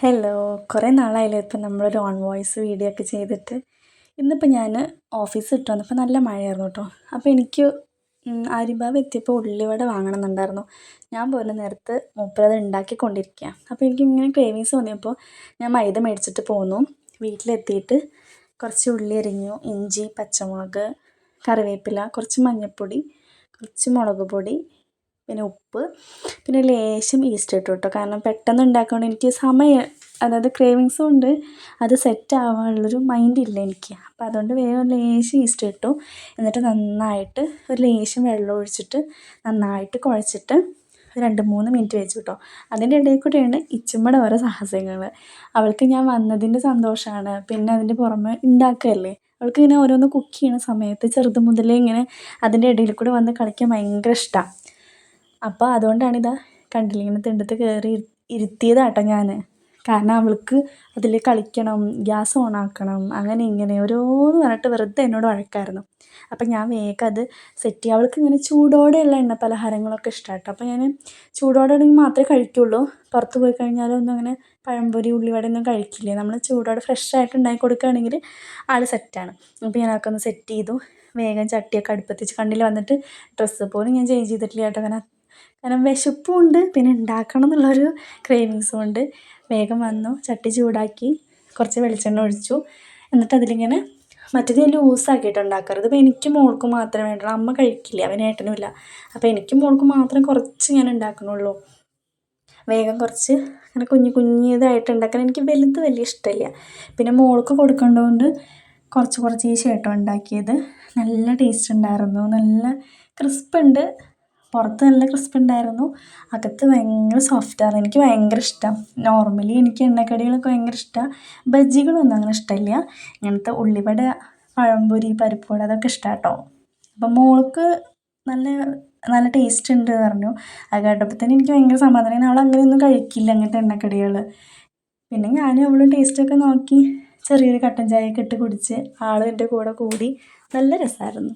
Hello, കുറേ നാളായില്ലേ ഇപ്പം നമ്മളൊരു ഓൺ വോയിസ് വീഡിയോ ഒക്കെ ചെയ്തിട്ട്. ഇന്നിപ്പോൾ ഞാൻ ഓഫീസ് വിട്ട് വന്നപ്പോൾ നല്ല മഴയായിരുന്നു കേട്ടോ. അപ്പോൾ എനിക്ക് ആര്യഭാവ് എത്തിയപ്പോൾ ഉള്ളിവട വാങ്ങണമെന്നുണ്ടായിരുന്നു. ഞാൻ പോരുന്ന നേരത്ത് മൂപ്പരത് ഉണ്ടാക്കിക്കൊണ്ടിരിക്കുക. അപ്പോൾ എനിക്കിങ്ങനെ ക്രേവിങ്സ് തോന്നിയപ്പോൾ ഞാൻ മൈദ മേടിച്ചിട്ട് പോന്നു. വീട്ടിലെത്തിയിട്ട് കുറച്ച് ഉള്ളി അരിഞ്ഞു, ഇഞ്ചി, പച്ചമുളക്, കറിവേപ്പില, കുറച്ച് മഞ്ഞൾപ്പൊടി, കുറച്ച് മുളക് പൊടി, പിന്നെ ഉപ്പ്, പിന്നെ ലേശം ഈസ്റ്റ് ഇട്ടു കേട്ടോ. കാരണം പെട്ടെന്ന് ഉണ്ടാക്കുകൊണ്ട് എനിക്ക് സമയം, അതായത് ക്രേവിങ്സും ഉണ്ട്, അത് സെറ്റ് ആവാനുള്ളൊരു മൈൻഡില്ല എനിക്ക്. അപ്പോൾ അതുകൊണ്ട് വേഗം ലേശം ഈസ്റ്റ് ഇട്ടു. എന്നിട്ട് നന്നായിട്ട് ഒരു ലേശം വെള്ളം ഒഴിച്ചിട്ട് നന്നായിട്ട് കുഴച്ചിട്ട് 2-3 മിനിറ്റ് വെച്ചു കേട്ടോ. അതിൻ്റെ ഇടയിൽ കൂടെയാണ് ഇച്ചുമ്മയുടെ ഓരോ സാഹസങ്ങൾ. അവൾക്ക് ഞാൻ വന്നതിൻ്റെ സന്തോഷമാണ്, പിന്നെ അതിൻ്റെ പുറമെ ഉണ്ടാക്കുകയല്ലേ. അവൾക്ക് ഇങ്ങനെ ഓരോന്ന് കുക്ക് ചെയ്യുന്ന സമയത്ത് ചെറുത് മുതലേ ഇങ്ങനെ അതിൻ്റെ ഇടയിൽ കൂടെ വന്ന് കളിക്കാൻ ഭയങ്കര ഇഷ്ടമാണ്. അപ്പോൾ അതുകൊണ്ടാണിതാ കണ്ടില്ലേ, ഇങ്ങനെ തിണ്ടത്ത് കയറി ഇരുത്തിയതാട്ടോ ഞാൻ. കാരണം അവൾക്ക് അതിൽ കളിക്കണം, ഗ്യാസ് ഓണാക്കണം, അങ്ങനെ ഇങ്ങനെ ഓരോന്ന് പറഞ്ഞിട്ട് വെറുതെ എന്നോട് വഴക്കായിരുന്നു. അപ്പം ഞാൻ വേഗം അത് സെറ്റ് ചെയ്യും. അവൾക്ക് ഇങ്ങനെ ചൂടോടെയുള്ള എണ്ണ പലഹാരങ്ങളൊക്കെ ഇഷ്ടമാട്ടോ. അപ്പോൾ ഞാൻ ചൂടോടെ ആണെങ്കിൽ മാത്രമേ കഴിക്കുള്ളൂ. പുറത്ത് പോയി കഴിഞ്ഞാലൊന്നും അങ്ങനെ പഴംപൊരി, ഉള്ളിവട ഒന്നും കഴിക്കില്ലേ. നമ്മൾ ചൂടോടെ ഫ്രഷ് ആയിട്ട് ഉണ്ടാക്കി കൊടുക്കുകയാണെങ്കിൽ ആൾ സെറ്റാണ്. അപ്പോൾ ഞാൻ അതൊക്കെ ഒന്ന് സെറ്റ് ചെയ്തു. വേഗം ചട്ടിയൊക്കെ അടുപ്പത്തിച്ച്, കണ്ണിൽ വന്നിട്ട് ഡ്രസ്സ് പോലും ഞാൻ ചേഞ്ച് ചെയ്തിട്ടില്ല കേട്ടോ. കാരണം വിശപ്പും ഉണ്ട്, പിന്നെ ഉണ്ടാക്കണം എന്നുള്ളൊരു ക്രേവിങ്സും ഉണ്ട്. വേഗം വന്നു, ചട്ടി ചൂടാക്കി കുറച്ച് വെളിച്ചെണ്ണ ഒഴിച്ചു. എന്നിട്ട് അതിലിങ്ങനെ മറ്റേത് ഞാൻ ലൂസാക്കിയിട്ട് ഉണ്ടാക്കാറ്. ഇതിപ്പോൾ എനിക്കും മോൾക്കും മാത്രമേ വേണ്ടുള്ളൂ. അമ്മ കഴിക്കില്ല, അവനേട്ടനും ഇല്ല. അപ്പോൾ എനിക്കും മോൾക്കും മാത്രം കുറച്ച് ഞാൻ ഉണ്ടാക്കണുള്ളൂ. വേഗം കുറച്ച് അങ്ങനെ കുഞ്ഞിതായിട്ട് ഉണ്ടാക്കാൻ, എനിക്ക് വലുത് വലിയ ഇഷ്ടമില്ല. പിന്നെ മോൾക്ക് കൊടുക്കേണ്ടതുകൊണ്ട് കുറച്ച് കുറച്ചേശ്ശേട്ടോ ഉണ്ടാക്കിയത്. നല്ല ടേസ്റ്റ് ഉണ്ടായിരുന്നു, നല്ല ക്രിസ്പുണ്ട്. പുറത്ത് നല്ല ക്രിസ്പ് ഉണ്ടായിരുന്നു, അകത്ത് ഭയങ്കര സോഫ്റ്റാണ്. എനിക്ക് ഭയങ്കര ഇഷ്ടം. നോർമലി എനിക്ക് എണ്ണക്കടികളൊക്കെ ഭയങ്കര ഇഷ്ടമാണ്. ബജ്ജികളൊന്നും അങ്ങനെ ഇഷ്ടമില്ല. ഇങ്ങനത്തെ ഉള്ളിവട, പഴംപൊരി, പരിപ്പുവട അതൊക്കെ ഇഷ്ടമാണ് കേട്ടോ. അപ്പം മോൾക്ക് നല്ല നല്ല ടേസ്റ്റ് ഉണ്ട് പറഞ്ഞു. അത് കേട്ടപ്പോൾ തന്നെ എനിക്ക് ഭയങ്കര സമാധാനം. അവൾ അങ്ങനെയൊന്നും കഴിക്കില്ല, അങ്ങനത്തെ എണ്ണക്കടികൾ. പിന്നെ ഞാനും അവളും ടേസ്റ്റൊക്കെ നോക്കി ചെറിയൊരു കട്ടൻ ചായയൊക്കെ ഇട്ട് കുടിച്ച് ആളും എൻ്റെ കൂടെ കൂടി. നല്ല രസമായിരുന്നു.